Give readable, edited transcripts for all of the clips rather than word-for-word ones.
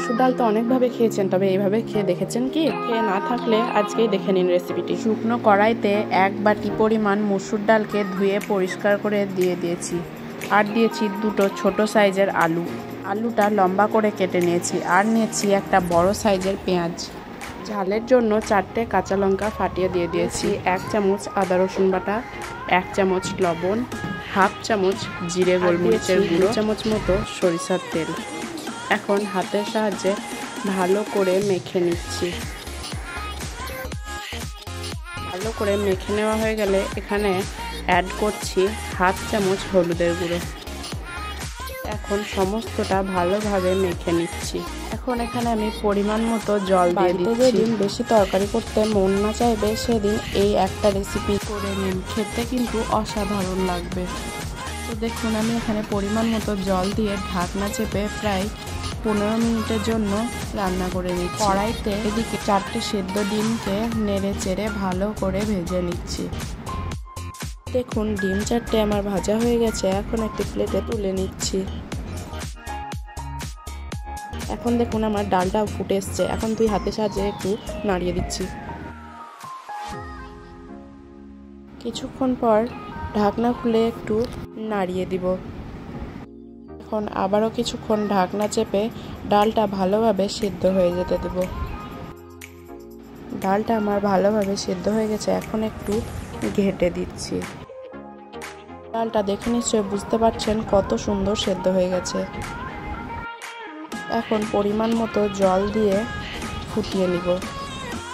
মসুর ডাল তো অনেকভাবে খেয়েছেন, তবে এইভাবে খেয়ে দেখেছেন কি? খেয়ে না থাকলে আজকেই দেখে নিন রেসিপিটি। শুকনো কড়াইতে 1 বাটি পরিমাণ মসুর ডালকে ধুয়ে পরিষ্কার করে দিয়ে দিয়েছি। আর দিয়েছি 2টো ছোট সাইজের আলু। আলুটা লম্বা করে কেটে নিয়েছি। আর নিয়েছি একটা বড় সাইজের পেঁয়াজ। ঝালের জন্য 4টে কাঁচা লঙ্কা ফাটিয়ে দিয়ে দিয়েছি। 1 চামচ আদা রসুন বাটা, 1 চামচ লবণ, হাফ চামচ জিরে গোলমরিচের গুঁড়ো, 2 চামচ মতো সরিষার তেল। এখন হাতের সাহায্যে ভালো করে মেখে নিচ্ছি। ভালো করে মেখে নেওয়া হয়ে গেলে এখানে অ্যাড করছি হাফ চামচ হলুদের গুঁড়ো। এখন সমস্তটা ভালোভাবে মেখে নিচ্ছি। এখন এখানে আমি পরিমাণ মতো জল দিয়ে দিচ্ছি। যেদিন বেশি তরকারি করতে মন না চাইবে সেদিন এই একটা রেসিপি করে নিন, খেতে কিন্তু অসাধারণ লাগবে। তো দেখুন আমি এখানে পরিমাণ মতো জল দিয়ে ঢাকনা চেপে প্রায় 15 মিনিটের জন্য রান্না করে নিচ্ছি। কড়াইতে এদিকে 4টে সেদ্ধ ডিমকে নেড়ে চেড়ে ভালো করে ভেজে নিচ্ছি। দেখুন ডিম 4টে আমার ভাজা হয়ে গেছে। এখন একটি প্লেটে তুলে নিচ্ছি। এখন দেখুন আমার ডালটা ফুটে এসছে। এখন তুই হাতের সাহায্যে একটু নাড়িয়ে দিচ্ছি। কিছুক্ষণ পর ঢাকনা খুলে একটু নাড়িয়ে দিব। এখন আবারও কিছুক্ষণ ঢাকনা চেপে ডালটা ভালোভাবে সিদ্ধ হয়ে যেতে দেব। ডালটা আমার ভালোভাবে সিদ্ধ হয়ে গেছে। এখন একটু ঘেঁটে দিচ্ছি। ডালটা দেখে নিশ্চয়ই বুঝতে পারছেন কত সুন্দর সেদ্ধ হয়ে গেছে। এখন পরিমাণ মতো জল দিয়ে ফুটিয়ে নিব।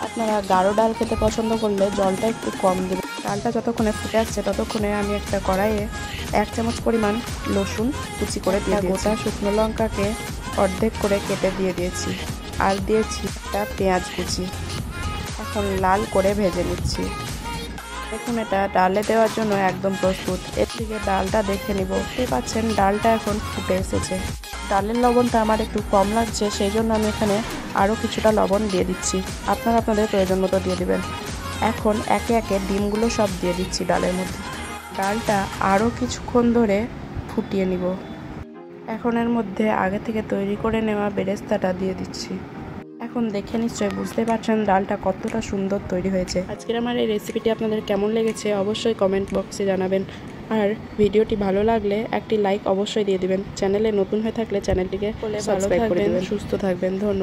আপনারা গাঢ় ডাল খেতে পছন্দ করলে জলটা একটু কম দেবেন। ডালটা যতক্ষণে ফুটে আসছে ততক্ষণে আমি একটা কড়াইয়ে 1 চামচ পরিমাণ রসুন কুচি করে দিয়ে দিয়েছি। গোটা শুকনো লঙ্কাকে অর্ধেক করে কেটে দিয়ে দিয়েছি। আর দিয়েছি একটা পেঁয়াজ কুচি। এখন লাল করে ভেজে নিচ্ছি। দেখুন এটা ডালে দেওয়ার জন্য একদম প্রস্তুত। এর থেকে ডালটা দেখে নিব। দেখতে পাচ্ছেন ডালটা এখন ফুটে এসেছে। ডালের লবণটা আমার একটু কম লাগছে, সেই জন্য আমি এখানে আরও কিছুটা লবণ দিয়ে দিচ্ছি। আপনারা আপনাদের প্রয়োজন মতো দিয়ে দিবেন। এখন একে একে ডিমগুলো সব দিয়ে দিচ্ছি ডালের মধ্যে। ডালটা আরও কিছুক্ষণ ধরে ফুটিয়ে নিব। এখন এর মধ্যে আগে থেকে তৈরি করে নেওয়া বেরেস্তাটা দিয়ে দিচ্ছি। এখন দেখে নিশ্চয়ই বুঝতে পারছেন ডালটা কতটা সুন্দর তৈরি হয়েছে। আজকের আমার এই রেসিপিটি আপনাদের কেমন লেগেছে অবশ্যই কমেন্ট বক্সে জানাবেন। আর ভিডিওটি ভালো লাগলে একটি লাইক অবশ্যই দিয়ে দিবেন। চ্যানেলে নতুন হয়ে থাকলে চ্যানেলটিকে সাবস্ক্রাইব করে দিবেন। সুস্থ থাকবেন। ধন্যবাদ।